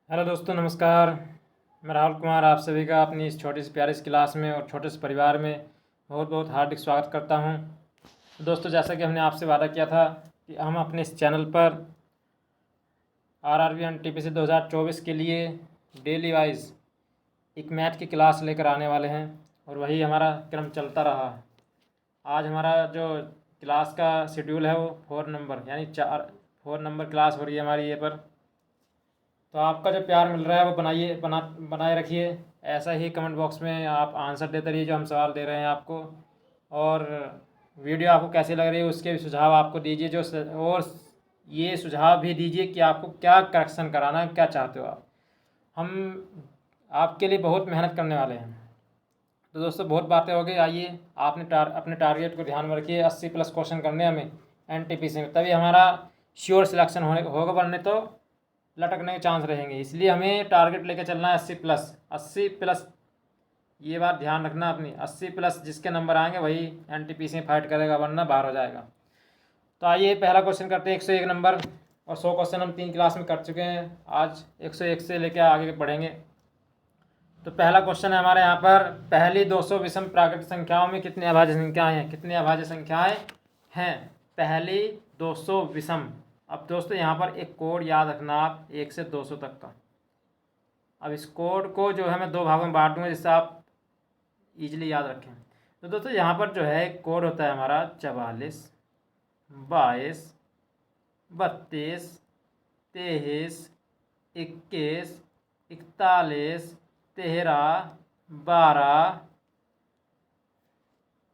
Hello दोस्तों, नमस्कार। मैं राहुल कुमार आप सभी का अपनी इस छोटी सी प्यारी सी क्लास में और छोटे से परिवार में बहुत बहुत हार्दिक स्वागत करता हूं। तो दोस्तों, जैसा कि हमने आपसे वादा किया था कि हम अपने इस चैनल पर आरआरबी एनटीपीसी 2024 के लिए डेली वाइज एक मैथ की क्लास लेकर आने वाले हैं और वही हमारा क्रम चलता रहा। आज हमारा जो क्लास का शेड्यूल है वो 4 नंबर यानी 4 नंबर क्लास हो रही है हमारी ये पर। तो आपका जो प्यार मिल रहा है वो बनाए रखिए। ऐसा ही कमेंट बॉक्स में आप आंसर देते रहिए जो हम सवाल दे रहे हैं आपको। और वीडियो आपको कैसी लग रही है उसके भी सुझाव आपको दीजिए और ये सुझाव भी दीजिए कि आपको क्या करेक्शन कराना है, क्या चाहते हो आप। हम आपके लिए बहुत मेहनत करने वाले हैं। तो दोस्तों, बहुत बातें हो गई। आइए अपने टारगेट को ध्यान में रखिए। 80+ क्वेश्चन करने हमें एनटीपीसी में, तभी हमारा श्योर सिलेक्शन होगा, वरने तो लटकने के चांस रहेंगे। इसलिए हमें टारगेट लेके चलना है 80+। ये बात ध्यान रखना अपनी। 80+ जिसके नंबर आएंगे वही एनटीपीसी में फाइट करेगा, वरना बाहर हो जाएगा। तो आइए पहला क्वेश्चन करते हैं। 101 नंबर और 100 क्वेश्चन हम 3 क्लास में कर चुके हैं। आज 101 से लेकर आगे बढ़ेंगे। तो पहला क्वेश्चन है हमारे यहाँ पर, पहली 200 विषम प्राकृतिक संख्याओं में कितनी अभाज्य संख्याएं हैं? कितनी अभाज्य संख्याएं हैं पहली 200 विषम? अब दोस्तों यहाँ पर एक कोड याद रखना आप, 1 से 200 तक का। अब इस कोड को जो है मैं 2 भागों में बांट दूंगा जिससे आप इजीली याद रखें। तो दोस्तों यहाँ पर जो है कोड होता है हमारा 44, 22, 32, 23, 21, 41, 13, 12,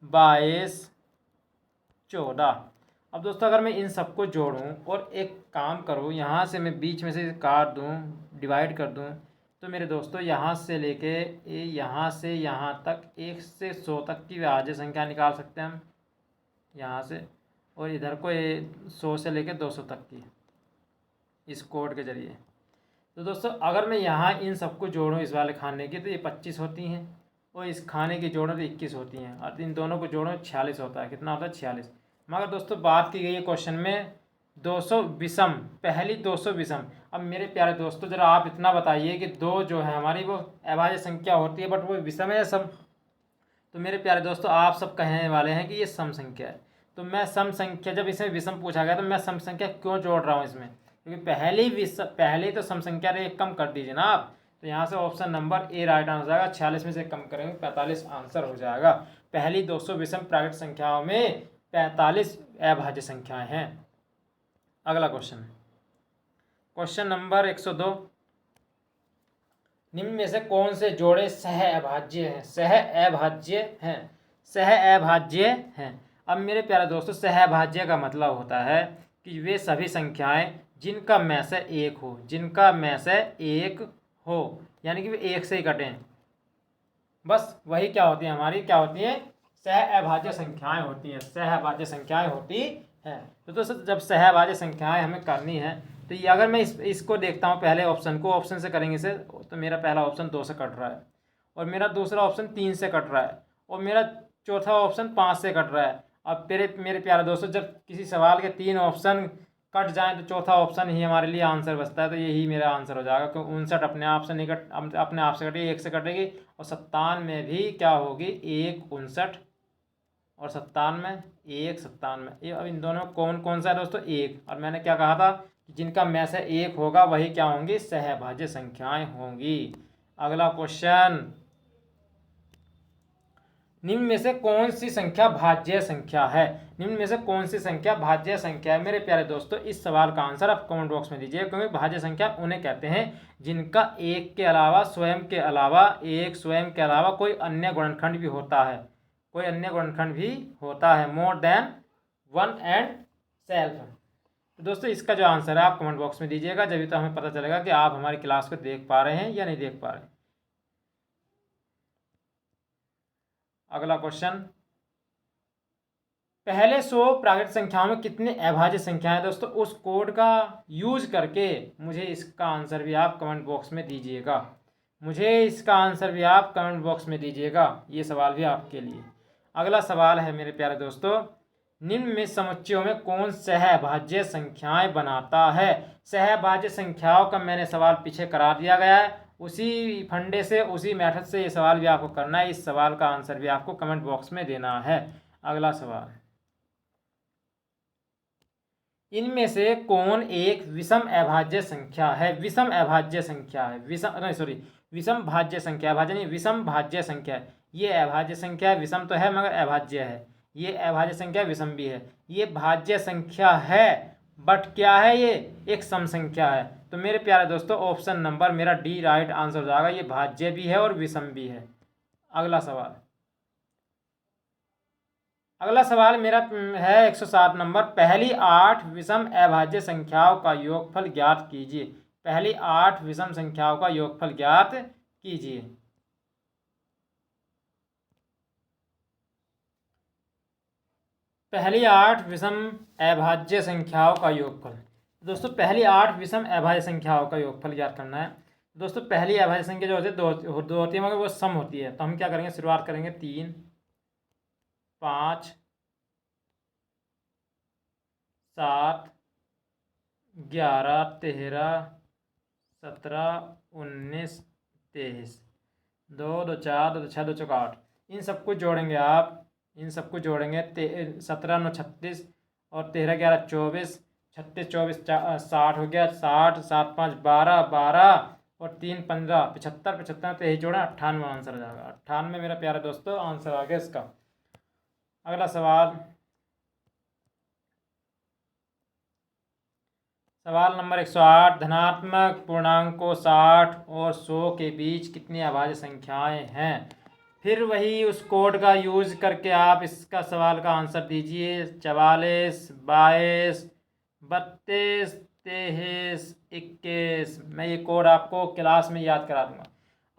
22, 14। अब दोस्तों अगर मैं इन सबको जोड़ूं और एक काम करूं, यहाँ से मैं बीच में से काट दूं, डिवाइड कर दूं, तो मेरे दोस्तों यहाँ से लेके यहाँ से यहाँ तक 1 से 100 तक की अभाज्य संख्या निकाल सकते हैं हम यहाँ से। और इधर को 100 से लेके 200 तक की इस कोड के जरिए। तो दोस्तों अगर मैं यहाँ इन सबको जोड़ूँ इस वाले खाने की, तो ये 25 होती हैं, और इस खाने की जोड़ो तो 21 होती हैं, और इन दोनों को जोड़ो 46 होता है। कितना होता है? 46। मगर दोस्तों बात की गई है क्वेश्चन में 200 विषम, पहली 200 विषम। अब मेरे प्यारे दोस्तों जरा आप इतना बताइए कि 2 जो है हमारी वो अभाज्य संख्या होती है, बट वो विषम है या सम? तो मेरे प्यारे दोस्तों आप सब कहने वाले हैं कि ये सम संख्या है। तो मैं सम संख्या, जब इसमें विषम पूछा गया तो मैं सम संख्या क्यों जोड़ रहा हूँ इसमें? क्योंकि पहले तो सम संख्या रे कम कर दीजिए ना आप। तो यहाँ से option number A right answer हो जाएगा। 46 में से कम करेंगे 45 आंसर हो जाएगा। पहली 200 विषम प्राकृतिक संख्याओं में 45 अभाज्य संख्याएं हैं। अगला क्वेश्चन नंबर 102, निम्न में से कौन से जोड़े सह अभाज्य हैं? सह अभाज्य हैं। अब मेरे प्यारे दोस्तों सह अभाज्य का मतलब होता है कि वे सभी संख्याएं जिनका में से एक हो, यानी कि वे एक से ही कटें, बस वही क्या होती है हमारी, क्या होती है? सह अभाज्य संख्याएं होती हैं। सह अभाज्य संख्याएं होती हैं। तो दोस्तों जब सह अभाज्य संख्याएं हमें करनी है, तो ये अगर मैं इसको देखता हूँ, पहले ऑप्शन से करेंगे इसे, तो मेरा पहला ऑप्शन 2 से कट रहा है, और मेरा दूसरा ऑप्शन 3 से कट रहा है, और मेरा चौथा ऑप्शन 5 से कट रहा है। अब मेरे प्यारे दोस्तों जब किसी सवाल के 3 ऑप्शन कट जाएं तो चौथा ऑप्शन ही हमारे लिए आंसर बचता है। तो यही मेरा आंसर हो जाएगा, क्योंकि 59 अपने आप से नहीं अपने आप से कटेगी, 1 से कटेगी, और 57 में भी क्या होगी? 1 59 और 57 1 57। ये अब इन दोनों में कौन कौन सा है दोस्तों? 1। और मैंने क्या कहा था कि जिनका में से 1 होगा वही क्या होंगी? सहभाज्य संख्याएं होंगी। अगला क्वेश्चन, निम्न में से कौन सी संख्या भाज्य संख्या है? निम्न में से कौन सी संख्या भाज्य संख्या है? मेरे प्यारे दोस्तों इस सवाल का आंसर आप कमेंट बॉक्स में दीजिए, क्योंकि भाज्य संख्या उन्हें कहते हैं जिनका एक के अलावा स्वयं के अलावा कोई अन्य गुणनखंड भी होता है। More than 1 and self. तो दोस्तों इसका जो आंसर है आप कमेंट बॉक्स में दीजिएगा, जब तो हमें पता चलेगा कि आप हमारी क्लास को देख पा रहे हैं या नहीं देख पा रहे हैं। अगला क्वेश्चन, पहले 100 प्राकृतिक संख्याओं में कितने अभाज्य संख्याएं? दोस्तों उस कोड का यूज करके मुझे इसका आंसर भी आप कमेंट बॉक्स में दीजिएगा। ये सवाल भी आपके लिए। अगला सवाल है मेरे प्यारे दोस्तों, निम्न में समुच्चयों में कौन सहभाज्य संख्याएं बनाता है। सहभाज्य संख्याओं का मैंने सवाल पीछे करा दिया गया है, उसी फंडे से, उसी मेथड से ये सवाल भी आपको करना है। इस सवाल का आंसर भी आपको कमेंट बॉक्स में देना है। अगला सवाल, इनमें से कौन एक विषम अभाज्य संख्या है। विषम अभाज्य संख्या है, विषम भाज्य संख्या, अभाज्य नहीं, विषम भाज्य संख्या है। ये अभाज्य संख्या है, विषम तो है मगर अभाज्य है। ये अभाज्य संख्या विषम भी है। ये भाज्य संख्या है बट क्या है, ये एक सम संख्या है। तो मेरे प्यारे दोस्तों ऑप्शन नंबर मेरा डी राइट आंसर हो जाएगा। ये भाज्य भी है और विषम भी है। अगला सवाल, अगला सवाल मेरा है 107 नंबर। पहली 8 विषम अभाज्य संख्याओं का योगफल ज्ञात कीजिए। पहली 8 विषम संख्याओं का योगफल ज्ञात कीजिए। पहली 8 विषम अभाज्य संख्याओं का योगफल। दोस्तों पहली 8 विषम अभाज्य संख्याओं का योगफल ज्ञात करना है। दोस्तों पहली अभाज्य संख्या जो होती है दो होती है मगर वो सम होती है। तो हम क्या करेंगे, शुरुआत करेंगे 3, 5, 7, 11, 13, 17, 19, 23, 2, 2, 4, 2, 6, 2, 4, 8। इन सबको जोड़ेंगे आप, इन सबको जोड़ेंगे 17, 9, 36 और 13, 11, 24, 36, 24, 60 हो गया। 60, 7, 5, 12, 12 और 3, 15, 75, 75 23 जोड़ा 98 आंसर हो जाएगा। 98 मेरा प्यारा दोस्तों आंसर आ गया इसका। अगला सवाल, सवाल नंबर 108। धनात्मक पूर्णांकों 60 और 100 के बीच कितनी अभाज्य संख्याएं हैं। फिर वही उस कोड का यूज करके आप इसका सवाल का आंसर दीजिए। 44, 22, 32, 23, 21। मैं ये कोड आपको क्लास में याद करा दूंगा।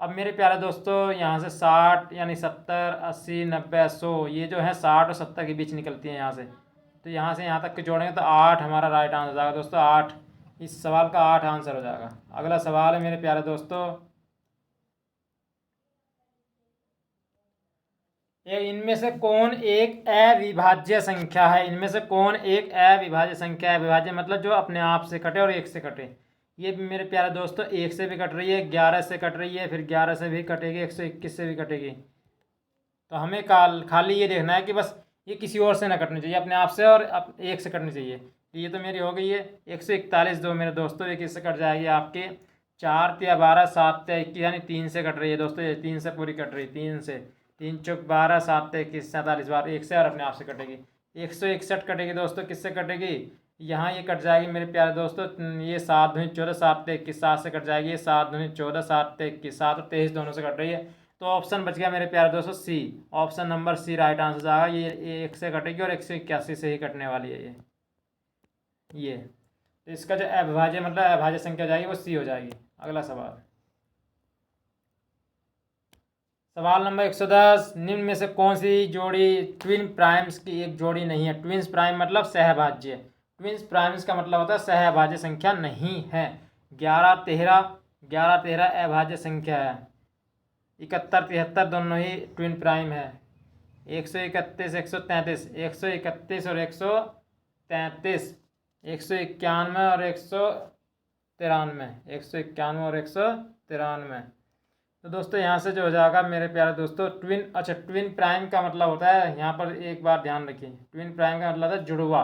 अब मेरे प्यारे दोस्तों यहाँ से 60 यानी 70, 80, 90, 100 ये जो है 60 और 70 के बीच निकलती हैं यहाँ से। तो यहाँ से यहाँ तक के जोड़ेंगे तो 8 हमारा राइट आंसर हो जाएगा दोस्तों। 8, इस सवाल का 8 आंसर हो जाएगा। अगला सवाल है मेरे प्यारे दोस्तों, इनमें से कौन एक अविभाज्य संख्या है। इनमें से कौन एक अविभाज्य संख्या है। अविभाज्य मतलब जो अपने आप से कटे और एक से कटे। ये मेरे प्यारे दोस्तों 1 से भी कट रही है, 11 से कट रही है, फिर 11 से भी कटेगी, 121 से भी कटेगी। तो हमें खाली ये देखना है कि बस ये किसी और से ना कटनी चाहिए, अपने आप से और एक से कटनी चाहिए। तो ये तो मेरी हो गई है 141 दो मेरे दोस्तों। ये किससे कट जाएगी आपके 4 या 12, 7 या 21 यानी 3 से कट रही है दोस्तों। ये 3 से पूरी कट रही, 3 से। 3 चौक 12, 7 21, 47 बार 1 से और अपने आप से कटेगी। 161 कटेगी दोस्तों, किससे कटेगी, यहाँ ये कट जाएगी मेरे प्यारे दोस्तों। ये 7 दूनी 14, 7 21, 7 से कट जाएगी। ये 7 दूनी 14, 7 21, 7 और 23 दोनों से कट रही है। तो ऑप्शन बच गया मेरे प्यारे दोस्तों C. Option number C right answer जाएगा। ये 1 से कटेगी और 181 से ही कटने वाली है ये। तो इसका जो अविभाज्य मतलब अभाज्य संख्या जाएगी वो सी हो जाएगी। अगला सवाल, सवाल नंबर 110। निम्न में से कौन सी जोड़ी ट्विन प्राइम्स की एक जोड़ी नहीं है। ट्विन्स प्राइम मतलब सहभाज्य। ट्विन्स प्राइम्स का मतलब होता है सहभाज्य संख्या नहीं है। 11, 13, 11, 13 अभाज्य संख्या है। 71, 73 दोनों ही ट्विन प्राइम है। 131, 133, 131 और 133, 191 और 193, 191 और 193। तो दोस्तों यहाँ से जो हो जाएगा मेरे प्यारे दोस्तों ट्विन प्राइम का मतलब होता है, यहाँ पर एक बार ध्यान रखिए, ट्विन प्राइम का मतलब है जुड़वा।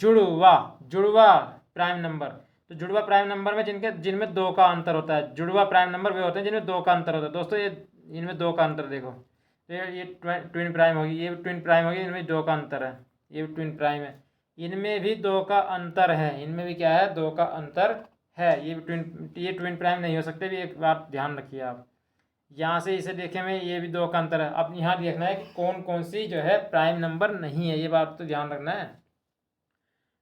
जुड़वा जुड़वा प्राइम नंबर। तो जुड़वा प्राइम नंबर में जिनमें 2 का अंतर होता है। जुड़वा प्राइम नंबर वे होते हैं जिनमें 2 का अंतर होता है दोस्तों। ये इनमें 2 का अंतर देखो, तो ये ट्विन प्राइम होगी, ये भी ट्विन प्राइम होगी, इनमें 2 का अंतर है। ये भी ट्विन प्राइम है, इनमें भी 2 का अंतर है। इनमें भी क्या है, 2 का अंतर है। ये ट्विन प्राइम नहीं हो सकते भी, एक बात ध्यान रखिए आप। यहाँ से इसे देखे में ये भी 2 का अंतर है। अब यहाँ देखना है कि कौन कौन सी जो है प्राइम नंबर नहीं है, ये बात तो ध्यान रखना है।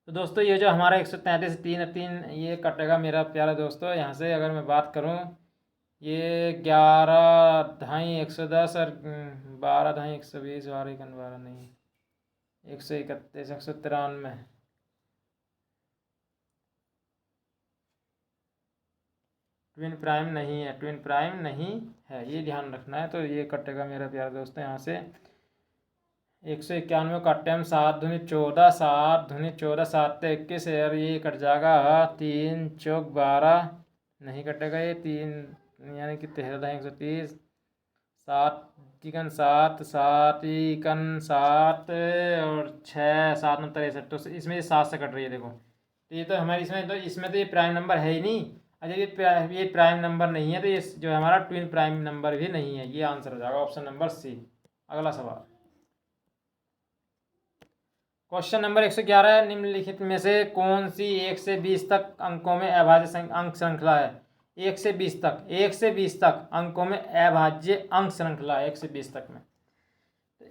तो दोस्तों ये जो हमारा 133, 3 3 ये कटेगा मेरा प्यारा दोस्तों। यहाँ से अगर मैं बात करूँ, ये 11 ढाई 110 और 12 ढाई 120, 12 12 नहीं, 131, 193। ट्विन प्राइम नहीं है, ट्विन प्राइम नहीं है, ये ध्यान रखना है। तो ये कटेगा मेरा प्यारा दोस्तों यहाँ से 191 का टाइम 7 दूनी 14, 7 दूनी 14, 7 21 और ये कट जाएगा 3 चौक 12, नहीं कटेगा ये 3 यानी कि 13 130, 7 चिकन 7, 7 इकन 7 और 6 7 9 63, तो इसमें ये 7 से कट रही है देखो। तो ये तो हमारे इसमें तो ये प्राइम नंबर है ही नहीं। अच्छा ये प्राइम नंबर नहीं है तो ये जो हमारा ट्विन प्राइम नंबर भी नहीं है। ये आंसर हो जाएगा ऑप्शन नंबर सी। अगला सवाल क्वेश्चन नंबर 111 है, निम्नलिखित में से कौन सी 1 से 20 तक अंकों में अभाज्य अंक श्रृंखला है। 1 से 20 तक, 1 से 20 तक अंकों में अभाज्य अंक श्रृंखला है 1 से 20 तक में।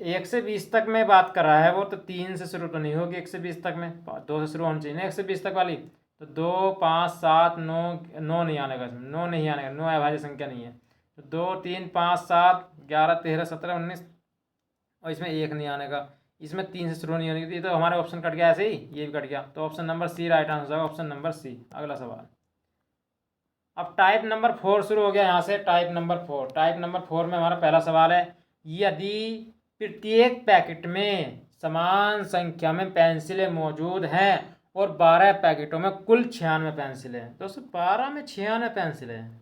1 से 20 तक में बात कर रहा है वो, तो 3 से शुरू तो नहीं होगी 1 से 20 तक में, 2 से शुरू होनी चाहिए ना 1 से 20 तक वाली। तो 2 5 7 9, 9 नहीं आने का इसमें, 9 नहीं आने का, 9 अभाज्य संख्या नहीं है। तो 2 3 5 7 11 13 17 19 और इसमें 1 नहीं आने का, इसमें 3 से शुरू नहीं होने की। ये तो हमारा ऑप्शन कट गया ऐसे ही, ये भी कट गया। तो option number C right answer होगा, ऑप्शन नंबर सी। अगला सवाल अब टाइप नंबर 4 शुरू हो गया यहाँ से। टाइप नंबर 4 में हमारा पहला सवाल है, यदि प्रत्येक पैकेट में समान संख्या में पेंसिलें मौजूद हैं और 12 पैकेटों में कुल 96 पेंसिलें हैं। दोस्तों 12 में 96 पेंसिलें हैं,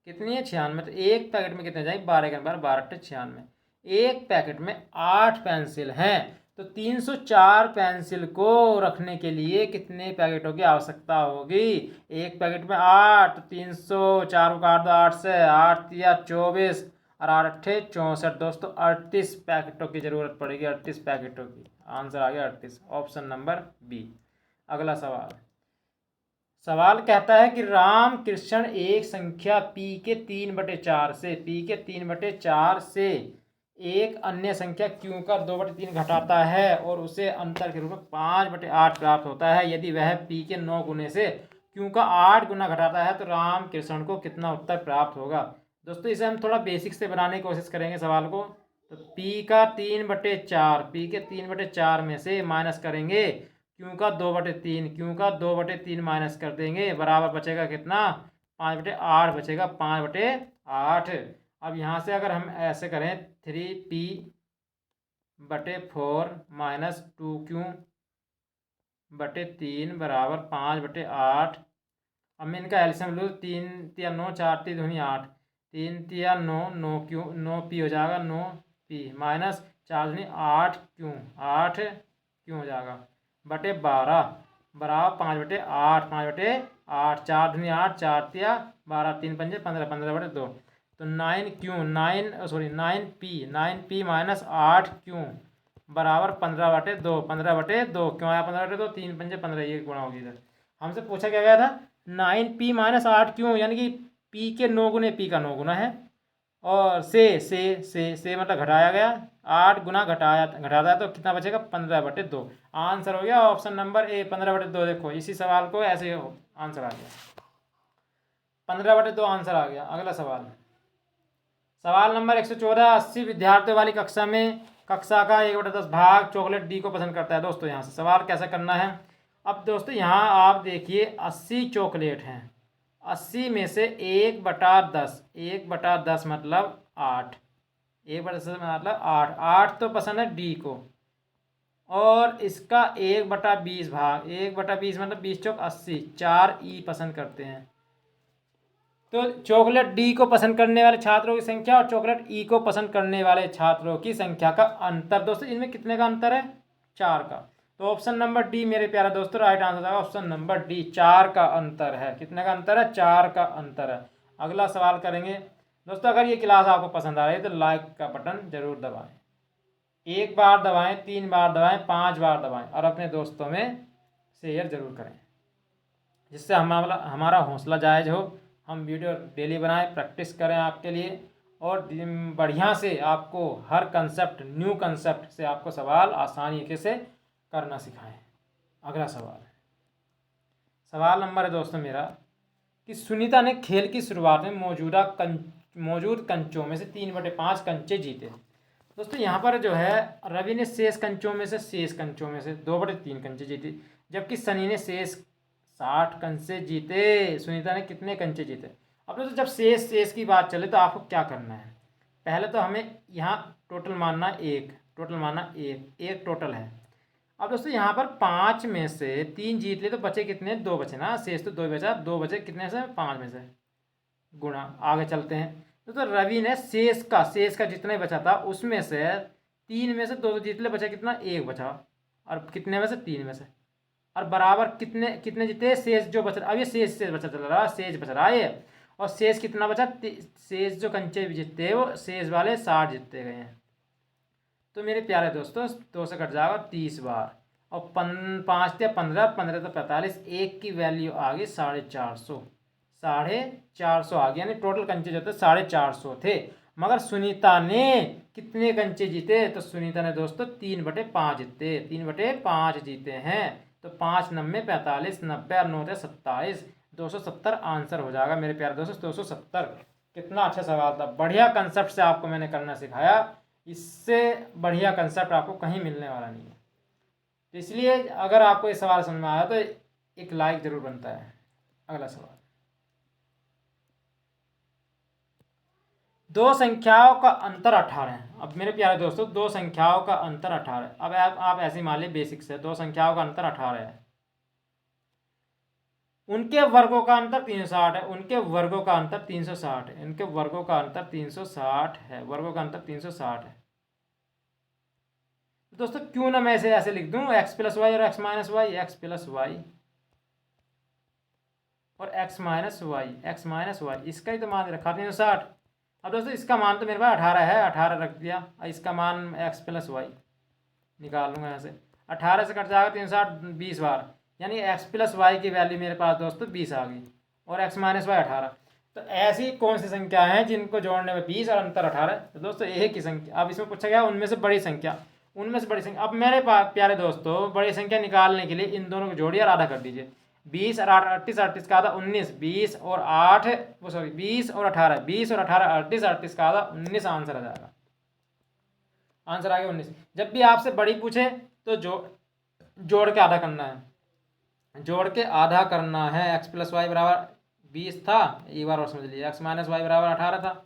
कितनी है 96, तो एक पैकेट में कितने जाएंगे 12 के बार 12 96। एक पैकेट में 8 पेंसिल हैं, तो 304 पेंसिल को रखने के लिए कितने पैकेटों की आवश्यकता होगी। एक पैकेट में 8, 304 को काट दो 8 से, 8 या 24 और 8 अट्ठे 64। दोस्तों 38 पैकेटों की जरूरत पड़ेगी, 38 पैकेटों की। आंसर आ गया 38, ऑप्शन नंबर बी। अगला सवाल कहता है कि राम कृष्ण एक संख्या p के 3/4 से एक अन्य संख्या q का 2/3 घटाता है और उसे अंतर के रूप में 5/8 प्राप्त होता है। यदि वह p के 9 गुने से q का 8 गुना घटाता है तो राम कृष्ण को कितना उत्तर प्राप्त होगा। दोस्तों इसे हम थोड़ा बेसिक से बनाने की कोशिश करेंगे सवाल को। तो p का 3/4 में से माइनस करेंगे क्यू का 2/3 माइनस कर देंगे, बराबर बचेगा कितना 5/8 बचेगा, 5/8। अब यहाँ से अगर हम ऐसे करें 3p/4 माइनस 2q/3 बराबर 5/8। अब मैं इनका एल्सियम लूँ, 3 तिया 9 4 3 दूनी 8, 3 तिया 9 9p हो जाएगा, 9p माइनस 4 दूनी 8q हो जाएगा बटे 12 बराबर 5/8, 5/8, 4 दूनी 8, 4 तिया 12, 3 पंजे 15, 15/2। तो 9p माइनस 8q बराबर 15/2, 15/2 क्यों आया 15/2, 3 पंजे 15, ये गुणा होगी इधर। हमसे पूछा क्या गया था 9p माइनस 8q, यानी कि p के 9 गुने p का 9 गुना है, और से मतलब घटाया गया, 8 गुना घटाता है तो कितना बचेगा 15/2। आंसर हो गया ऑप्शन नंबर ए 15/2। देखो इसी सवाल को ऐसे आंसर आ गया, 15/2 आंसर आ गया। अगला सवाल नंबर 114, 80 विद्यार्थियों वाली कक्षा का 1/10 भाग चॉकलेट डी को पसंद करता है। दोस्तों यहाँ से सवाल कैसे करना है। अब दोस्तों यहाँ आप देखिए 80 चॉकलेट हैं, 80 में से 1/10 मतलब 8, 1/10 मतलब 8 तो पसंद है डी को, और इसका 1/20 भाग, 1/20 मतलब 20 चौक 80, 4 ई पसंद करते हैं। तो चॉकलेट डी को पसंद करने वाले छात्रों की संख्या और चॉकलेट ई को पसंद करने वाले छात्रों की संख्या का अंतर, दोस्तों इनमें कितने का अंतर है 4 का। तो ऑप्शन नंबर डी मेरे प्यारे दोस्तों राइट आंसर है, ऑप्शन नंबर डी 4 का अंतर है। कितने का अंतर है 4 का अंतर है। अगला सवाल करेंगे दोस्तों, अगर ये क्लास आपको पसंद आ रही है तो लाइक का बटन जरूर दबाएं, 1 बार दबाएं, 3 बार दबाएं, 5 बार दबाएं और अपने दोस्तों में शेयर जरूर करें, जिससे हमारा हौसला जायज़ हो, हम वीडियो डेली बनाएं, प्रैक्टिस करें आपके लिए, और बढ़िया से आपको हर कंसेप्ट न्यू कंसेप्ट से आपको सवाल आसानी से करना सिखाएं। अगला सवाल नंबर है दोस्तों मेरा कि सुनीता ने खेल की शुरुआत में मौजूद कंचों में से 3/5 कंचे जीते। दोस्तों यहाँ पर जो है रवि ने शेष कंचों में से 2/3 कंचे जीते, जबकि सनी ने शेष 60 कंचे जीते। सुनीता ने कितने कंचे जीते। अब दोस्तों जब शेष की बात चले तो आपको क्या करना है, पहले तो हमें यहाँ टोटल मानना 1, टोटल माना एक टोटल है। अब दोस्तों यहाँ पर 5 में से 3 जीत ले तो बचे कितने, 2 बचे ना, शेष तो 2 ही बचा, 2 बचे कितने से, 5 में से, गुणा। आगे चलते हैं तो रवि ने शेष का जितना ही बचा था उसमें से 3 में से 2 जीत ले, बचा कितना, 1 बचा, और कितने में से, 3 में से, और बराबर कितने जीते, शेष जो बच रहा, अब ये शेष बचा चल रहा, शेष बच रहा है ये, और शेष कितना बचा, शेष जो कंचे जीतते हैं वो शेष वाले 60 जीतते गए हैं। तो मेरे प्यारे दोस्तों 2 से कट जाएगा 30 बार, और 5 थे 15, 15 तो 45, 1 की वैल्यू आ गई 450, 450 आ गया, यानी टोटल कंचे जो थे 450 थे। मगर सुनीता ने कितने कंचे जीते, तो सुनीता ने दोस्तों 3/5 जीते, 3/5 जीते हैं। तो 5 9 45, 90 और 9 27, 270 आंसर हो जाएगा मेरे प्यारे दोस्तों, 270। कितना अच्छा सवाल था, बढ़िया कंसेप्ट से आपको मैंने करना सिखाया, इससे बढ़िया कंसेप्ट आपको कहीं मिलने वाला नहीं है। तो इसलिए अगर आपको ये सवाल समझ में आया तो एक लाइक जरूर बनता है। अगला सवाल, दो संख्याओं का अंतर 18 है। अब मेरे प्यारे दोस्तों 2 संख्याओं का अंतर 18 है। अब आप ऐसे मान लीजिए बेसिक से 2 संख्याओं का अंतर 18 है, उनके वर्गों का अंतर 360 है, उनके वर्गों का अंतर 360 है, इनके वर्गों का अंतर 360 है, वर्गों का अंतर 360 है। दोस्तों क्यों ना मैं इसे ऐसे लिख दूं, x प्लस वाई और x minus Y, x plus Y और x माइनस वाई, इसका ही तो मान रखा 360। अब दोस्तों इसका मान तो मेरे पास 18 है, 18 रख दिया, इसका मान x प्लस वाई निकाल लूँगा यहाँ से, 18 से कट जाएगा 360 20 बार, यानी x प्लस वाई की वैल्यू मेरे पास दोस्तों 20 आ गई, और x माइनस वाई 18। तो ऐसी कौन सी संख्या है जिनको जोड़ने में 20 और अंतर 18? तो दोस्तों एक ही संख्या, अब इसमें पूछा गया उनमें से बड़ी संख्या, अब मेरे पास प्यारे दोस्तों बड़ी संख्या निकालने के लिए इन दोनों को जोड़िए और आधा कर दीजिए, 20 और 8 38, 38 का आधा 19, 20 और 8 वो सॉरी 20 और 18, 20 और 18 38, 38 का आधा 19 आंसर आ जाएगा, आंसर आ गया 19। जब भी आपसे बड़ी पूछे तो जोड़ के आधा करना है, जोड़ के आधा करना है। x प्लस वाई बराबर 20 था, एक बार और समझ लीजिए, x माइनस वाई बराबर 18 था।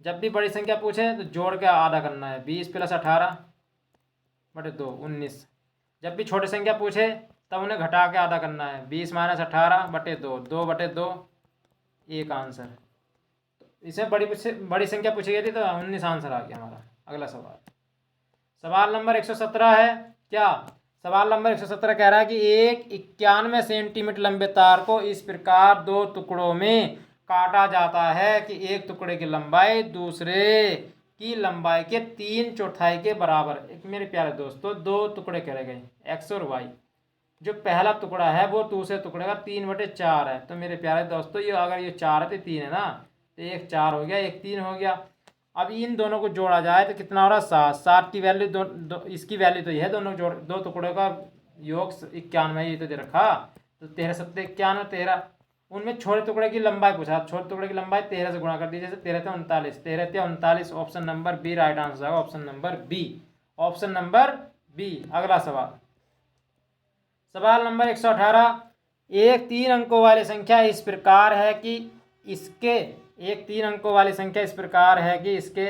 जब भी बड़ी संख्या पूछे तो जोड़ के आधा करना है, 20 प्लस 18 बटे 2 19। जब भी छोटी संख्या पूछे तब उन्हें घटा के आधा करना है, 20 माइनस 18 बटे 2, 2 बटे 2 एक आंसर। इसमें बड़ी संख्या पूछी गई थी तो 19 आंसर आ गया हमारा। अगला सवाल नंबर 117 है क्या? सवाल नंबर 117 कह रहा है कि एक 91 सेंटीमीटर लंबे तार को इस प्रकार 2 टुकड़ों में काटा जाता है कि एक टुकड़े की लंबाई दूसरे की लंबाई के 3/4 के बराबर। एक मेरे प्यारे दोस्तों 2 टुकड़े करे गए, x और y। जो पहला टुकड़ा है वो दूसरे टुकड़े का 3/4 है। तो मेरे प्यारे दोस्तों ये अगर ये 4 है तो 3 है ना, तो एक 4 हो गया, एक 3 हो गया। अब इन दोनों को जोड़ा जाए तो कितना हो रहा है 7। 7 की वैल्यू इसकी वैल्यू तो ये है, दोनों जोड़ 2 टुकड़ों का योग 91 ये तो दे रखा, तो 13 7 91 13। उनमें छोटे टुकड़े की लंबाई पूछा, छोटे टुकड़े की लंबाई 13 से गुणा कर दीजिए, जैसे 13 × 39, 13 × 39, option number B right answer आएगा, option number B, option number B. अगला सवाल नंबर 118, एक 3 अंकों वाली संख्या इस प्रकार है कि इसके एक 3 अंकों वाली संख्या इस प्रकार है कि इसके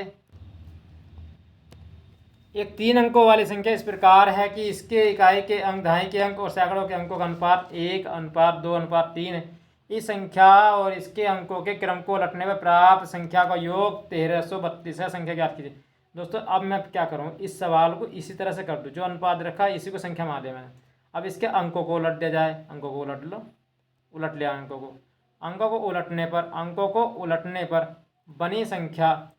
एक 3 अंकों वाली संख्या इस प्रकार है कि इसके इकाई के अंक, दहाई के अंक और सैकड़ों के अंकों का अनुपात 1:2:3 है। इस संख्या और इसके अंकों के क्रम को उलटने पर प्राप्त संख्या का योग 1332 है। संख्या ज्ञात कीजिए। दोस्तों अब मैं क्या करूँ, इस सवाल को इसी तरह से कर दूँ, जो अनुपात रखा है इसी को संख्या मान लिया मैंने। अब इसके अंकों को उलट दिया जाए, अंकों को उलट लो, उलट लिया अंकों को उलटने पर बनी संख्या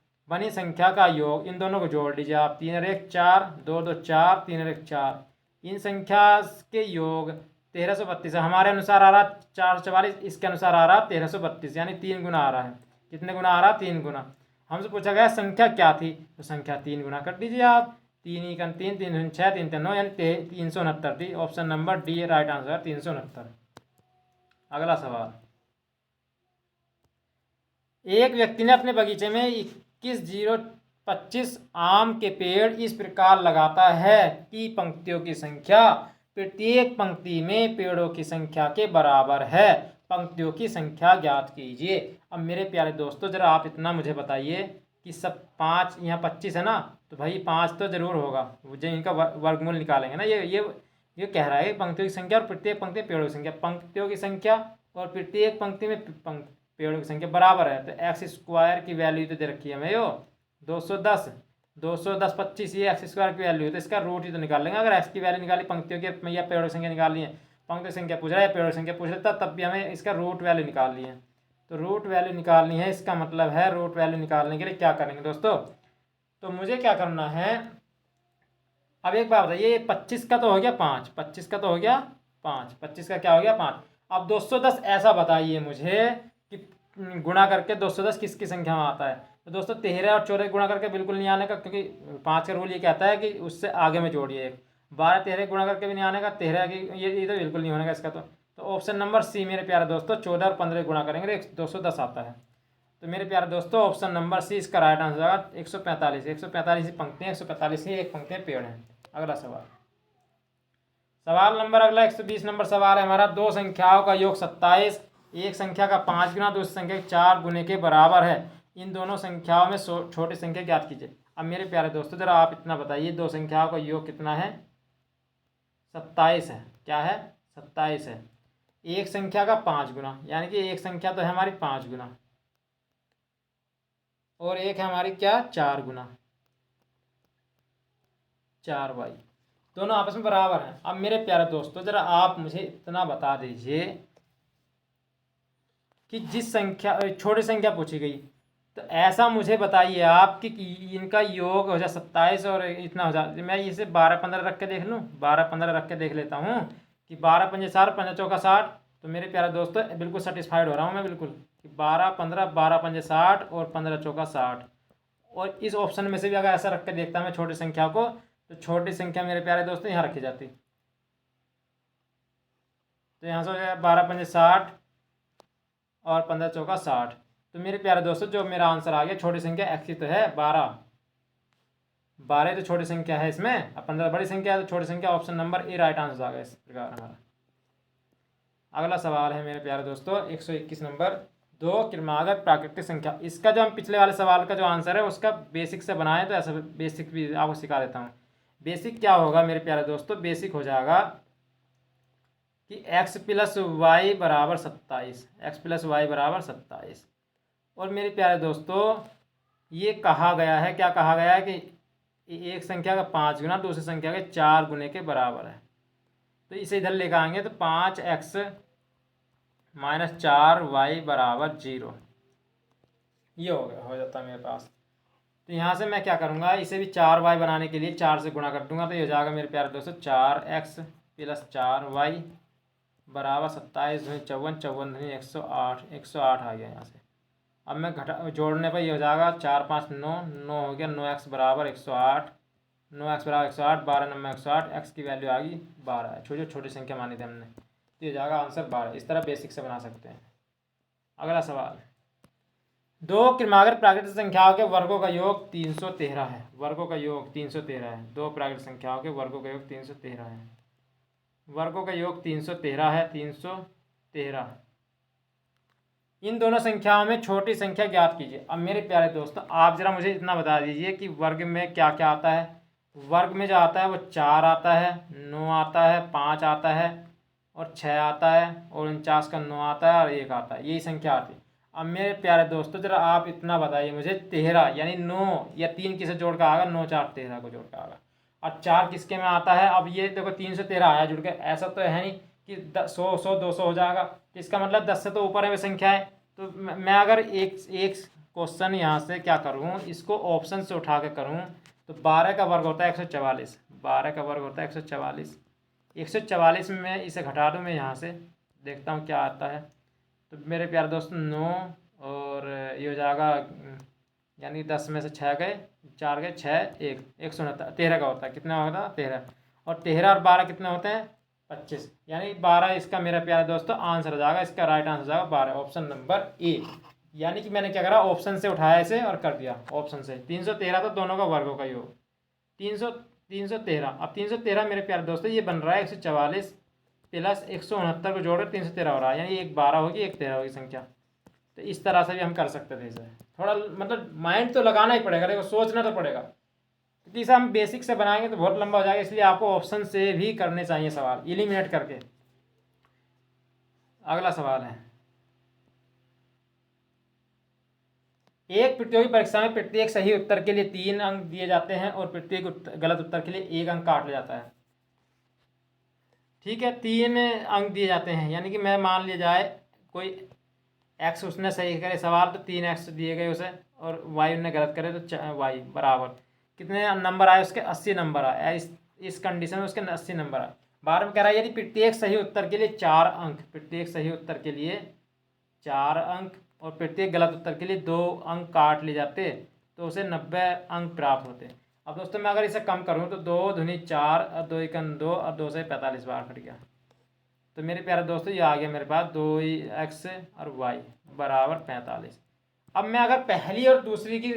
का योग, इन दोनों को जोड़ लीजिए आप, 3 और 1 4, 2 2 4, 3 और 1 4। इन संख्या के योग 1332 है। हमारे अनुसार आ रहा 444, इसके अनुसार आ रहा 1332, यानी 3 गुना आ रहा है। कितने गुना आ रहा? 3 गुना। हमसे पूछा गया संख्या क्या थी, तो संख्या 3 गुना कर दीजिए आप, 3 × 3 3 × 6 3 3 9, यानी 369 थी। Option number D right answer है, 369। अगला सवाल, एक व्यक्ति ने अपने बगीचे में 21,025 आम के पेड़ इस प्रकार लगाता है कि पंक्तियों की संख्या प्रत्येक पंक्ति में पेड़ों की संख्या के बराबर है। पंक्तियों की संख्या ज्ञात कीजिए। अब मेरे प्यारे दोस्तों जरा आप इतना मुझे बताइए कि सब 5 यहाँ 25 है ना, तो भाई 5 तो जरूर होगा, जो इनका वर्गमूल निकालेंगे ना। ये कह रहा है पंक्तियों की संख्या और प्रत्येक पंक्ति में पेड़ों की संख्या, पंक्तियों की संख्या और प्रत्येक पंक्ति में पेड़ों की संख्या बराबर है। तो एक्स स्क्वायर की वैल्यू तो दे रखी है हमें, यो 210, 210 25, ये एक्स स्क्वायर की वैल्यू है, तो इसका रूट ही तो निकाल लेंगे। अगर एक्स की वैल्यू निकाली, पंक्तियों की या पेड़ों की संख्या निकालनी है, पंक्ति संख्या पूछ रहा है, पेड़ों की संख्या पूछ लेता, तब भी हमें इसका रूट वैल्यू निकालनी है। तो रूट वैल्यू निकालनी है, इसका मतलब है रूट वैल्यू निकालने के लिए क्या करेंगे दोस्तों, तो मुझे क्या करना है, अब एक बात बताइए, 25 का तो हो गया 5, 25 का तो हो गया 5, 25 का क्या हो गया 5। अब 210 ऐसा बताइए मुझे कि गुणा करके 210 किसकी संख्या में आता है। तो दोस्तों 13 और 14 गुणा करके बिल्कुल नहीं आने का, क्योंकि 5 का रूल ये कहता है कि उससे आगे में जोड़िए एक। 12 13 गुणा करके भी नहीं आने का, 13 की ये तो बिल्कुल नहीं होने का इसका। तो ऑप्शन नंबर सी मेरे प्यारे दोस्तों, 14 और 15 गुणा करेंगे तो 210 आता है। तो मेरे प्यारे दोस्तों ऑप्शन नंबर सी इसका राइट आंसर होगा 145। 145 ही पंक्तियाँ, 145 ही एक पंक्ति पेड़ हैं। अगला सवाल, सवाल नंबर अगला 120 नंबर सवाल है हमारा। दो संख्याओं का योग 27 एक संख्या का 5 गुना दूसरी संख्या के 4 गुने के बराबर है। इन दोनों संख्याओं में छोटी संख्या ज्ञात कीजिए। अब मेरे प्यारे दोस्तों जरा आप इतना बताइए, दो संख्याओं का योग कितना है, 27 है। क्या है, 27 है। एक संख्या का 5 गुना, यानी कि एक संख्या तो है हमारी 5 गुना, और एक है हमारी क्या, 4 गुना, 4y, दोनों आपस में बराबर हैं। अब मेरे प्यारे दोस्तों जरा आप मुझे इतना बता दीजिए कि जिस संख्या, छोटी संख्या पूछी गई, तो ऐसा मुझे बताइए आप कि इनका योग हो जाए 27 और इतना हो जाए। मैं इसे 12 15 रख के देख लूँ, 12 15 रख के देख लेता हूँ कि 12 पंजे 60, 5 चौका 60। तो मेरे प्यारे दोस्तों बिल्कुल सेटिस्फाइड हो रहा हूँ मैं बिल्कुल, कि 12 15, 12 पंजे 60 और 15 चौका 60। और इस ऑप्शन में से भी अगर ऐसा रख के देखता मैं छोटी संख्या को, तो छोटी संख्या मेरे प्यारे दोस्तों यहाँ रखी जाती। तो यहाँ से हो जाएगा 12 पंजे 60 और 15 चौका 60। तो मेरे प्यारे दोस्तों जो मेरा आंसर आ गया, छोटी संख्या एक्स ही तो है, 12 तो छोटी संख्या है इसमें, अब 15 बड़ी संख्या है, तो छोटी संख्या option number A right answer आ गया इस प्रकार हमारा। अगला सवाल है मेरे प्यारे दोस्तों 121 नंबर। दो क्रमागत प्राकृतिक संख्या, इसका जो हम पिछले वाले सवाल का जो आंसर है उसका बेसिक से बनाए, तो ऐसा बेसिक भी आपको सिखा देता हूँ। बेसिक क्या होगा मेरे प्यारे दोस्तों, बेसिक हो जाएगा कि x प्लस वाई बराबर 27, एक्स प्लस वाई बराबर 27। और मेरे प्यारे दोस्तों ये कहा गया है, क्या कहा गया है कि एक संख्या का 5 गुना दूसरी संख्या के 4 गुने के बराबर है। तो इसे इधर लेकर आएंगे तो 5x माइनस 4y बराबर 0, ये हो जाता है मेरे पास। तो यहाँ से मैं क्या करूँगा, इसे भी 4y बनाने के लिए 4 से गुणा कर दूंगा, तो ये हो जाएगा मेरे प्यारे दोस्तों 4x प्लस 4y बराबर 27 दूनी 54, 54 दूनी 108, 108 आ गया यहाँ से। अब मैं जोड़ने पर ये हो जाएगा 4 5 9, 9 हो गया, 9x बराबर 108, 9x बराबर 108, 12 नंबर 108, x की वैल्यू आ गई 12 है, छोटी संख्या मानी थी हमने, तो ये जाएगा आंसर 12। इस तरह बेसिक से बना सकते हैं। अगला सवाल, दो क्रमागत प्राकृतिक संख्याओं के वर्गों का योग 313 है। वर्गों का योग 313 है, दो प्राकृतिक संख्याओं के वर्गों का योग 313 है, वर्गों का योग 313 है, 313। इन दोनों संख्याओं में छोटी संख्या ज्ञात कीजिए। अब मेरे प्यारे दोस्तों आप जरा मुझे इतना बता दीजिए कि वर्ग में क्या क्या आता है। वर्ग में जो आता है वो 4 आता है, 9 आता है, 5 आता है और 6 आता है, और 49 का 9 आता है और 1 आता है, यही संख्या आती है। अब मेरे प्यारे दोस्तों जरा आप इतना बताइए मुझे, 13 यानी 9 या 3 किसे जोड़ कर आएगा, 9 4 13 को जोड़ कर आएगा, और 4 किसके में आता है। अब ये देखो 313 आया जुड़ के, ऐसा तो है नहीं कि 100 100 200 हो जाएगा, तो इसका मतलब 10 से तो ऊपर है वे संख्या है। तो मैं अगर एक क्वेश्चन यहाँ से क्या करूँ, इसको ऑप्शन से उठा के करूँ, तो 12 का वर्ग होता है 144, 12 का वर्ग होता है 144, 144 में मैं इसे घटा दूँ, मैं यहाँ से देखता हूँ क्या आता है। तो मेरे प्यारे दोस्तों 9 और ये हो जाएगा, यानी 10 में से 6 गए, 4 गए, 6 1, 169, 13 का होता है, कितना होता है 13, और 13 और 12 कितने होते हैं 25, यानी 12 इसका मेरा प्यारे दोस्तों आंसर हो जाएगा। इसका राइट आंसर हो जाएगा 12, ऑप्शन नंबर ए। यानी कि मैंने क्या करा, ऑप्शन से उठाया इसे और कर दिया ऑप्शन से। 313 तो दोनों का वर्गों का योग 313। अब 313 मेरे प्यारे दोस्तों ये बन रहा है 144 प्लस 169 को जोड़कर 313 हो रहा है, यानी एक 12 होगी एक 13 होगी संख्या। तो इस तरह से भी हम कर सकते थे इसे। थोड़ा मतलब माइंड तो लगाना ही पड़ेगा, देखो सोचना तो पड़ेगा। क्योंकि इसे हम बेसिक से बनाएंगे तो बहुत लंबा हो जाएगा, इसलिए आपको ऑप्शन से भी करने चाहिए सवाल एलिमिनेट करके। अगला सवाल है, एक प्रतियोगी परीक्षा में प्रत्येक सही उत्तर के लिए 3 अंक दिए जाते हैं और प्रत्येक गलत उत्तर के लिए 1 अंक काट लिया जाता है। ठीक है, 3 अंक दिए जाते हैं, यानी कि मैं मान लिया जाए कोई एक्स उसने सही करे सवाल तो 3 एक्स दिए गए उसे, और वाई ने गलत करे तो वाई बराबर कितने नंबर आए उसके 80 नंबर आए। इस कंडीशन में उसके 80 नंबर आए। बार में कह रहा है यदि प्रत्येक सही उत्तर के लिए 4 अंक, प्रत्येक सही उत्तर के लिए 4 अंक और प्रत्येक गलत उत्तर के लिए 2 अंक काट लिए जाते तो उसे 90 अंक प्राप्त होते। अब दोस्तों मैं अगर इसे कम करूँ तो 2 दूनी 4 और 2 एकम 2 और 2 से 45 बार कट गया। तो मेरे प्यारे दोस्तों ये आ गया मेरे पास 2x और y बराबर 45। अब मैं अगर पहली और दूसरी की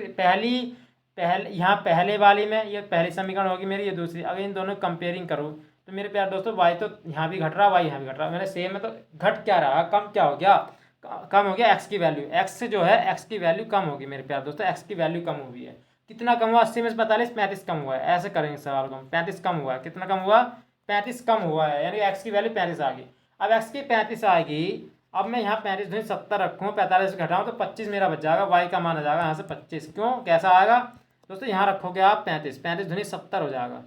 यहाँ पहले वाली में ये पहली समीकरण होगी मेरी, ये दूसरी, अगर इन दोनों कंपेयरिंग करूँ तो मेरे प्यारे दोस्तों y तो यहाँ भी घट रहा, y यहाँ भी घट रहा, मेरे सेम है तो घट क्या रहा, कम क्या हो गया, कम हो गया x की वैल्यू, x जो है x की वैल्यू कम होगी मेरे प्यारे दोस्तों, x की वैल्यू कम हुई है। कितना कम हुआ, 80 में से 45, 35 कम हुआ है। ऐसे करेंगे सवाल को, 35 कम हुआ है, कितना कम हुआ, 35 कम हुआ है, यानी x की वैल्यू 35 आ गई। अब x की 35 आएगी, अब मैं यहाँ 35 दूनी 70 रखूँ, 45 घटाऊँ तो 25 मेरा बच जाएगा, y का मान आ जाएगा यहाँ से 25। क्यों, कैसा आएगा दोस्तों, यहाँ रखोगे आप 35, 35 दूनी 70 हो जाएगा।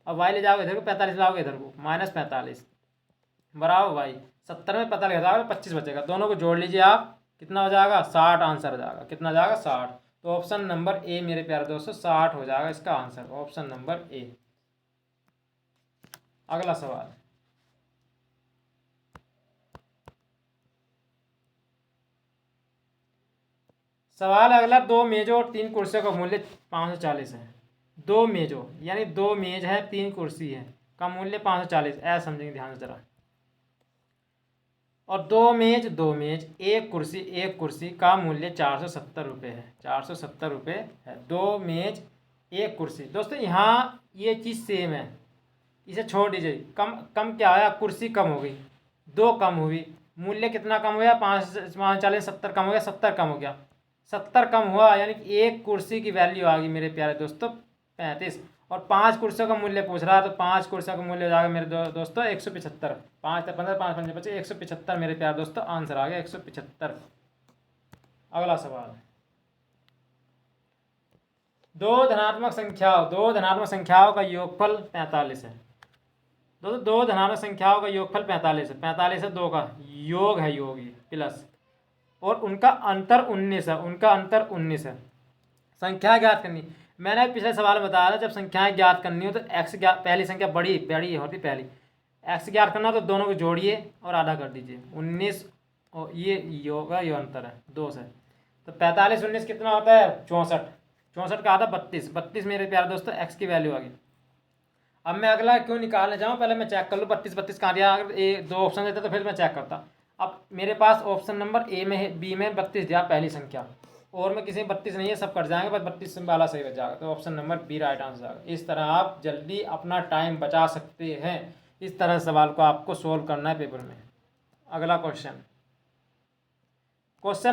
अब y ले जाओगे इधर को, 45 लाओगे इधर को, -45 बराबर y, 70 में 45 घटाओगे 25 बचेगा, दोनों को जोड़ लीजिए आप, कितना हो जाएगा, 60 आंसर हो जाएगा। कितना हो जाएगा, 60। तो ऑप्शन नंबर ए मेरे प्यारे दोस्तों 60 हो जाएगा इसका आंसर, ऑप्शन नंबर ए। अगला सवाल, सवाल अगला, 2 मेजों और 3 कुर्सियों का मूल्य 540 है। 2 मेजों यानी 2 मेज है, 3 कुर्सी है, का मूल्य 540, ऐसा समझेंगे ध्यान से जरा। और 2 मेज 1 कुर्सी का मूल्य 470 रुपये है, 470 रुपये है। 2 मेज 1 कुर्सी, दोस्तों यहाँ ये चीज़ सेम है, इसे छोड़ दीजिए। कम कम क्या आया, कुर्सी कम हो गई, 2 कम हुई, मूल्य कितना कम हो गया, 540 70 कम हो गया, 70 कम हो गया, 70 कम हुआ, यानी कि 1 कुर्सी की वैल्यू आ गई मेरे प्यारे दोस्तों 35। और 5 कुर्सियों का मूल्य पूछ रहा है तो 5 कुर्सियों का मूल्य हो जाएगा मेरे दोस्तों 175। 5 15 5 5 बचे 175 मेरे प्यारे दोस्तों, आंसर आ गया 175। अगला सवाल, दो धनात्मक संख्याओं का योगफल 45 है। दोस्तों 2 धनात्मक संख्याओं का योगफल 45 है, 45 है 2 का योग है, योग ये प्लस, और उनका अंतर 19 है, उनका अंतर 19 है। संख्या ज्ञात करनी, मैंने पिछले सवाल में बताया था जब संख्याएं ज्ञात करनी हो तो एक्स पहली संख्या बड़ी होती पहली, एक्स ज्ञात करना तो दोनों को जोड़िए और आधा कर दीजिए, 19 और ये योगा ये अंतर है 2 से, तो 45 19 कितना होता है 64, 64 का आधा 32, 32 मेरे प्यारे दोस्तों एक्स की वैल्यू आ गई। अब मैं अगला क्यों निकालने जाऊँ, पहले मैं चेक कर लूँ 32 कहाँ दिया, अगर ए 2 ऑप्शन देता तो फिर मैं चेक करता। अब मेरे पास ऑप्शन नंबर ए में है, बी में 32 दिया पहली संख्या, और में किसी में 32 नहीं है, सब कट जाएंगे, बस 32 वाला सही बच जाएगा, तो option number B right answer आएगा। इस तरह आप जल्दी अपना टाइम बचा सकते हैं, इस तरह सवाल को आपको सोल्व करना है पेपर में। अगला क्वेश्चन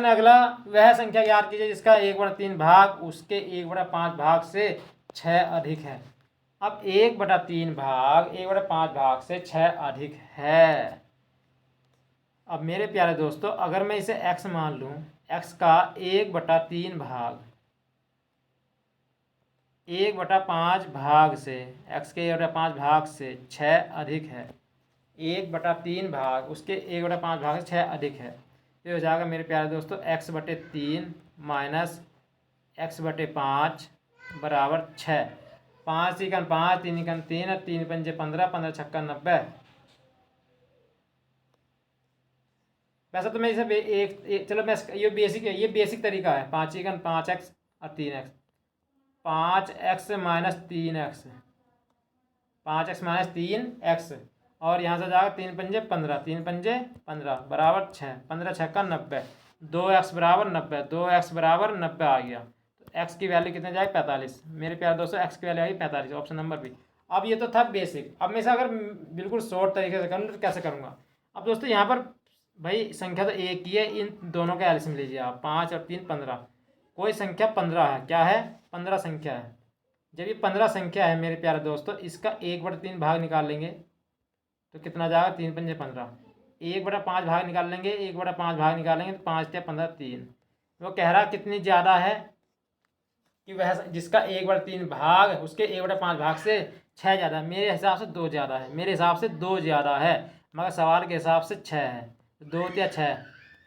अगला, वह संख्या ज्ञात कीजिए जिसका 1/3 भाग उसके 1/5 भाग से 6 अधिक है। अब 1/3 भाग 1/5 भाग से 6 अधिक है। अब मेरे प्यारे दोस्तों अगर मैं इसे x मान लूँ, x का 1/3 भाग 1/5 भाग से, x के 1/5 भाग से 6 अधिक है, 1/3 भाग उसके 1/5 भाग से 6 अधिक है, ये हो जाएगा मेरे प्यारे दोस्तों x/3 माइनस x/5 बराबर 6। 5 × 5 3 × 3 3 पंजे 15 15 छक्का 90। वैसे तो मैं इसे चलो मैं ये बेसिक तरीका है, 5 × 5x और 3x, 5x minus 3x, 5x minus 3x, और यहाँ से जाएगा 3 पंजे 15 3 पंजे 15 बराबर 6, 15 छक्का 90, 2x बराबर 90, 2x बराबर 90 आ गया, तो x की वैल्यू कितने जाएगी 45। मेरे प्यारे दोस्तों x की वैल्यू आई 45, ऑप्शन नंबर बी। अब ये तो था बेसिक, अब मैं इसे अगर बिल्कुल शॉर्ट तरीके से करूँ तो कैसे करूँगा। अब दोस्तों यहाँ पर भाई संख्या तो एक ही है, इन दोनों का एलसीएम लीजिए आप, 5 और 3 15, कोई संख्या 15 है, क्या है 15 संख्या है, जब ये 15 संख्या है मेरे प्यारे दोस्तों, इसका 1/3 भाग निकाल लेंगे तो कितना जाएगा, 3 पंजे 15। 1/5 भाग निकाल लेंगे, 1/5 भाग निकालेंगे तो 5 या 15 3। वो कह रहा कितनी ज़्यादा है कि वह जिसका 1/3 भाग है उसके 1/5 भाग से 6 ज़्यादा है। मेरे हिसाब से 2 ज़्यादा है, मेरे हिसाब से 2 ज़्यादा है, मगर सवाल के हिसाब से 6 है। 2 या 6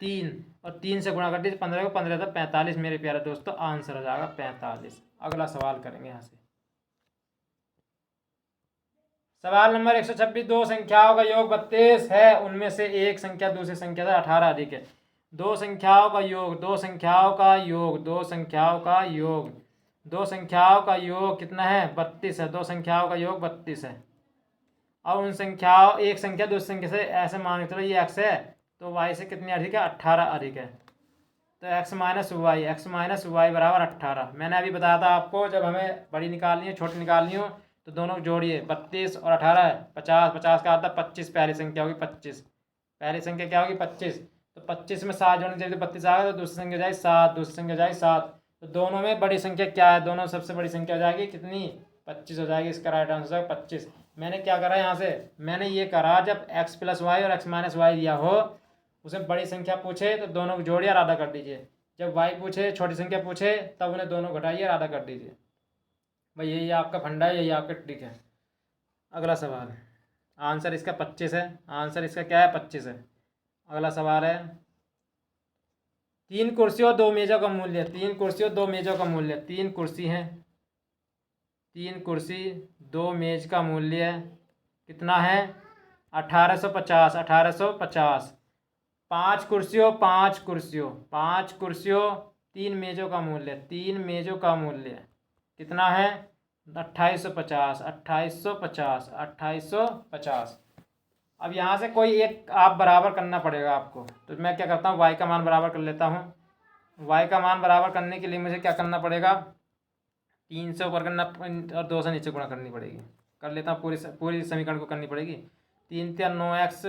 3 और 3 से गुणा कर दीजिए 15 को, 15 तो 45 मेरे प्यारे दोस्तों, आंसर हो जाएगा 45। अगला सवाल करेंगे यहाँ से। सवाल नंबर 126, दो संख्याओं का योग 32 है, उनमें से एक संख्या दूसरी संख्या से 18 अधिक है। दो संख्याओं का योग, दो संख्याओं का योग, दो संख्याओं का योग, दो संख्याओं का योग कितना है, 32 है। दो संख्याओं का योग 32 है। और उन संख्याओं, एक संख्या दूसरी संख्या से, ऐसे मान के चलो ये x है तो y से कितनी अधिक है, 18 अधिक है। तो x माइनस वाई बराबर 18। मैंने अभी बताया था आपको, जब हमें बड़ी निकालनी है छोटी निकालनी हो तो दोनों जोड़िए, 32 और 18 है 50, 50 का आता 25, पहली संख्या होगी 25, पहली संख्या क्या होगी 25। तो 25 में 7 जोड़ने चाहिए तो 32 आ गया, तो दूसरी संख्या हो जाएगी 7, दूसरी संख्या हो जाएगी 7। तो दोनों में बड़ी संख्या क्या है, दोनों सबसे बड़ी संख्या हो जाएगी कितनी, 25 हो जाएगी। इसका राइट आंसर है 25। मैंने क्या करा यहाँ से, मैंने ये करा जब x प्लस वाई और x माइनस वाई दिया हो, उसे बड़ी संख्या पूछे तो दोनों को जोड़िए और आधा कर दीजिए। जब y पूछे, छोटी संख्या पूछे, तब उन्हें दोनों घटाइए और आधा कर दीजिए। भाई यही आपका फंडा है, यही आपका ट्रिक है। अगला सवाल, आंसर इसका 25 है, आंसर इसका क्या है 25 है। अगला सवाल है, 3 कुर्सियों 2 मेज़ों का मूल्य, 3 कुर्सियों 2 मेज़ों का मूल्य, 3 कुर्सी हैं, 3 कुर्सी 2 मेज़ का मूल्य कितना है, 1850, 1850। 5 कुर्सियों 5 कुर्सियों 5 कुर्सियों 3 मेज़ों का मूल्य, 3 मेज़ों का मूल्य कितना है, 2850, 2850, 2850। अब यहाँ से कोई एक आप बराबर करना पड़ेगा आपको, तो मैं क्या करता हूँ, y का मान बराबर कर लेता हूँ। y का मान बराबर करने के लिए मुझे क्या करना पड़ेगा, 3 से ऊपर करना और 2 से नीचे गुणा करनी पड़ेगी। कर लेता हूँ, पूरी समीकरण को करनी पड़ेगी। 3 × 9x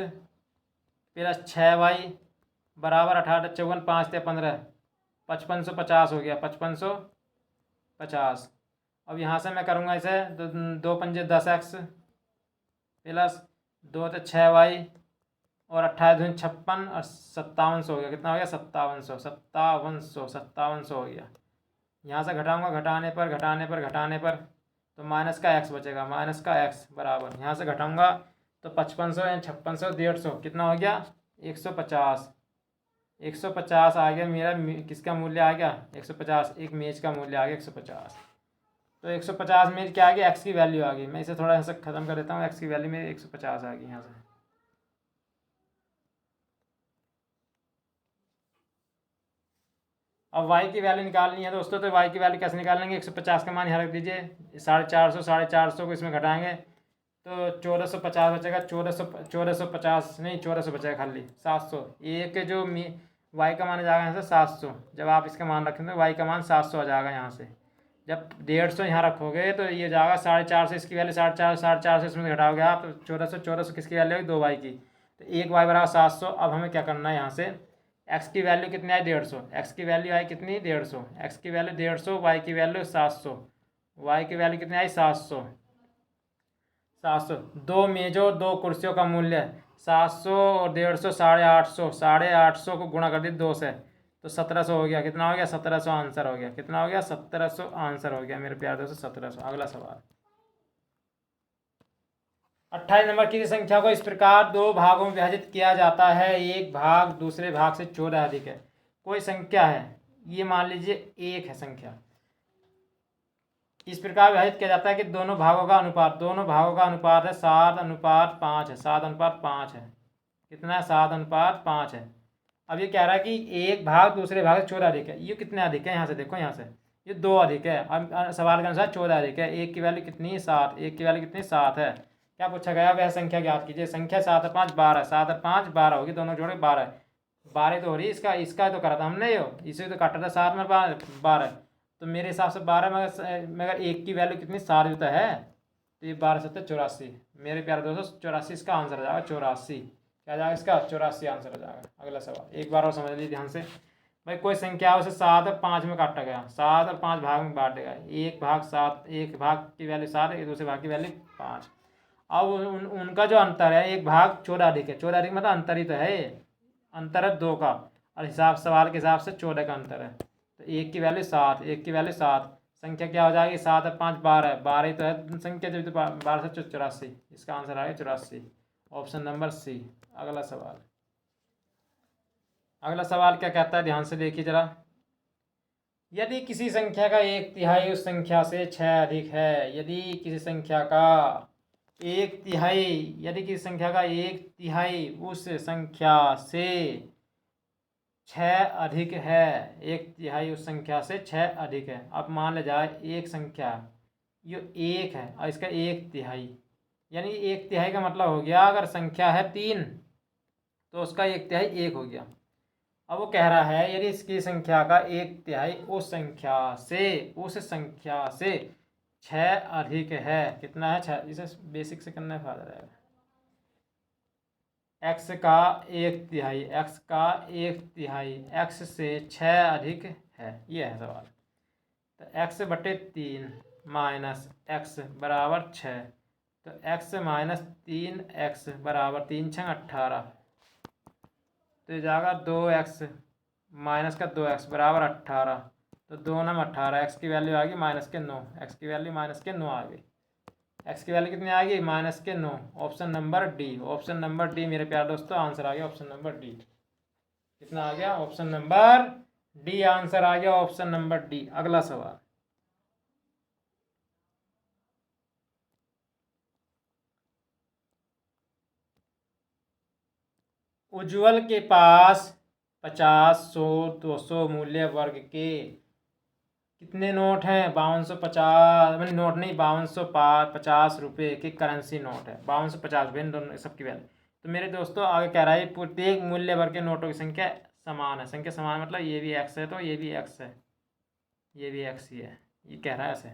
प्लस 6y बराबर 18 54, 5 × 15 5550 हो गया, 5550। अब यहाँ से मैं करूँगा इसे 2 पंजे 10x प्लस 2 × 6y और 28 दूनी 56 और 5700 हो गया। कितना हो गया, 5700, 5700, 5700 हो गया। यहाँ से घटाऊंगा, घटाने पर तो माइनस का x बचेगा, माइनस का x बराबर, यहाँ से घटाऊंगा तो 5500 या 5600 150, कितना हो गया, 150। 150 आ गया मेरा, किसका मूल्य आ गया, 150, एक मेज का मूल्य आ गया 150। तो 150 में क्या आ गया, x की वैल्यू आ गई। मैं इसे थोड़ा सा ख़त्म कर देता हूँ, x की वैल्यू में 150 आ गई यहाँ से। अब y की वैल्यू निकालनी है दोस्तों, तो y की वैल्यू कैसे निकालेंगे, 150 का मान यहाँ रख दीजिए, 450 को इसमें घटाएंगे तो 1450 बचेगा, 1450 नहीं 1400 बचेगा खाली, 700। एक जो y का मान आ जाएगा यहाँ से 700, जब आप इसका मान रखेंगे तो y का मान 700 आ जाएगा यहाँ से। जब 150 यहाँ रखोगे तो ये जाएगा 450, इसकी वैल्यू 450 इसमें घटाओगे आप तो 1400 किसकी वैल्यू होगी, 2y की। तो 1y बराबर 700। अब हमें क्या करना है, यहाँ से x की वैल्यू कितनी आई, 150, x की वैल्यू आई कितनी, 150, x की वैल्यू 150, y की वैल्यू 700, y की वैल्यू कितनी आई, 700। 700, 2 मेजों 2 कुर्सियों का मूल्य 700 और 150, 850, 850 को गुणा कर दी 2 से तो 1700 हो गया। कितना हो गया, 1700 आंसर हो गया। कितना हो गया, 1700 आंसर हो गया मेरे प्यारे दोस्तों, 1700। अगला सवाल, 28 नंबर, किसी संख्या को इस प्रकार 2 भागों में विभाजित किया जाता है, एक भाग दूसरे भाग से 14 अधिक है। कोई संख्या है, ये मान लीजिए 1 है संख्या, इस प्रकार विभाजित किया जाता है कि दोनों भागों का अनुपात है 7:5 है, 7:5 है। कितना है, 7:5 है। अब ये कह रहा है कि एक भाग दूसरे भाग से 14 अधिक है। ये कितने अधिक है, यहाँ से देखो, यहाँ से ये 2 अधिक है। अब सवाल के अनुसार 14 अधिक है। एक की वैल्यू कितनी है, 7, एक की वैल्यू कितनी, 7 है। क्या पूछा गया, वह संख्या ज्ञात कीजिए। संख्या 7 और 5 12, 7 और 5 12 होगी, दोनों जोड़े 12 12 तो हो रही है। इसका तो करा था हमने, इसे तो काटा था 7 में 12। तो मेरे हिसाब से 12 मगर एक की वैल्यू कितनी, 7 भी तो है, तो ये 12 7 84। मेरे प्यारे दोस्तों 84 इसका आंसर हो जाएगा, 84। क्या जाएगा इसका, 84 आंसर हो जाएगा। अगला सवाल एक बार और समझ लीजिए ध्यान से। भाई कोई संख्या उसे 7 और 5 में काटा गया, 7 और 5 भाग में बांटा गया, एक भाग 7, एक भाग की वैल्यू 7 है, दूसरे भाग की वैल्यू 5। अब उनका जो अंतर है, एक भाग 14 अधिक है, 14 अधिक मतलब अंतर ही तो है, अंतर है 2 का, और सवाल के हिसाब से 14 का अंतर है। तो एक की वैल्यू 7, एक की वैल्यू 7, संख्या क्या हो जाएगी, 7 और 5 12, 12 ही तो है संख्या, जब तो 12 से 84, इसका आंसर आएगा 84, ऑप्शन नंबर सी। अगला सवाल, अगला सवाल क्या कहता है, ध्यान से देखिए जरा। यदि किसी संख्या का 1/3 उस संख्या से 6 अधिक है, यदि किसी संख्या का 1/3, यदि किसी संख्या का 1/3 उस संख्या से 6 अधिक है, 1/3 उस संख्या से 6 अधिक है। अब मान लिया जाए एक संख्या ये 1 है और इसका 1/3, यानी 1/3 का मतलब हो गया, अगर संख्या है 3 तो उसका 1/3 1 हो गया। अब वो कह रहा है यदि इसकी संख्या का 1/3 उस संख्या से 6 अधिक है, कितना है 6, इसे बेसिक से करना फायदा रहेगा। x का 1/3, x का 1/3 x से 6 अधिक है, ये है सवाल। तो x/3 माइनस x बराबर 6, तो x माइनस 3x बराबर 3 6 18, तो ये जाएगा 2x माइनस का 2x बराबर 18, तो 2 9 18, x की वैल्यू आ गई -9, x की वैल्यू -9 आ गई, x की वैल्यू कितनी आ गई -9, option number D, option number D मेरे प्यारे दोस्तों, आंसर आ गया ऑप्शन नंबर डी। कितना आ गया, ऑप्शन नंबर डी आंसर आ गया, ऑप्शन नंबर डी। अगला सवाल, उज्ज्वल के पास 50, 100, 200 मूल्य वर्ग के कितने नोट हैं, 5250, मैंने नोट नहीं, 5250 रुपये की करेंसी नोट है, 5250 रुपये, इन दोनों सबकी वैल्यू। तो मेरे दोस्तों आगे कह रहा है प्रत्येक मूल्य वर्ग के नोटों की संख्या समान है, संख्या समान मतलब ये भी x है तो ये भी x है, ये भी x ही है, ये कह रहा है ऐसे।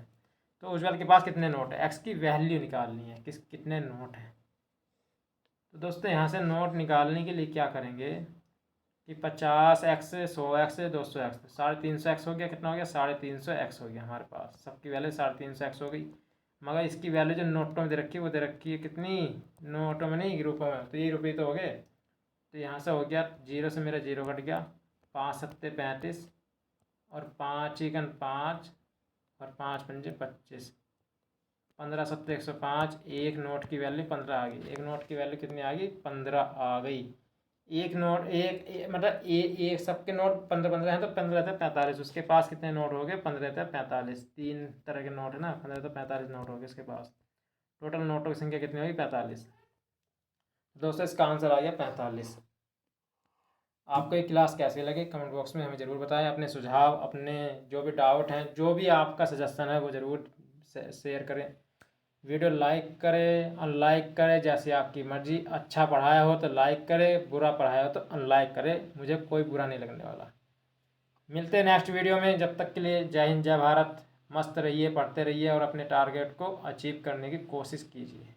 तो उज्ज्वल के पास कितने नोट है, x की वैल्यू निकालनी है, कितने नोट हैं। तो दोस्तों यहाँ से नोट निकालने के लिए क्या करेंगे कि 50x, 100x, 200x, 350x हो गया, कितना हो गया 350x हो गया, हमारे पास सबकी वैल्यू 350x हो गई। मगर इसकी वैल्यू जो नोटों में दे रखी है वो दे रखी है कितनी, नोटों में नहीं रुपये में, तो ये रुपये तो हो गए। तो यहाँ से हो गया 0 से मेरा 0 कट गया, 5 7 35 और 5 1 5 और 5 5 25, 15 7 105, एक नोट की वैल्यू 15 आ गई, एक नोट की वैल्यू कितनी आ गई 15 आ गई। एक नोट मतलब एक सबके नोट 15 15 हैं, तो 15 रहते 45, उसके पास कितने नोट हो गए 15 रहते 45, 3 तरह के नोट है ना, 15 तो 45 नोट हो गए इसके पास। टोटल नोटों की संख्या कितनी होगी 45। दोस्तों इसका आंसर आ गया 45। आपको ये क्लास कैसे लगे कमेंट बॉक्स में हमें ज़रूर बताएं, अपने सुझाव, अपने जो भी डाउट हैं, जो भी आपका सजेशन है वो ज़रूर शेयर करें। वीडियो लाइक करें, अनलाइक करें, जैसे आपकी मर्जी। अच्छा पढ़ाया हो तो लाइक करें, बुरा पढ़ाया हो तो अनलाइक करें, मुझे कोई बुरा नहीं लगने वाला। मिलते हैं नेक्स्ट वीडियो में, जब तक के लिए जय हिंद जय भारत। मस्त रहिए, पढ़ते रहिए और अपने टारगेट को अचीव करने की कोशिश कीजिए।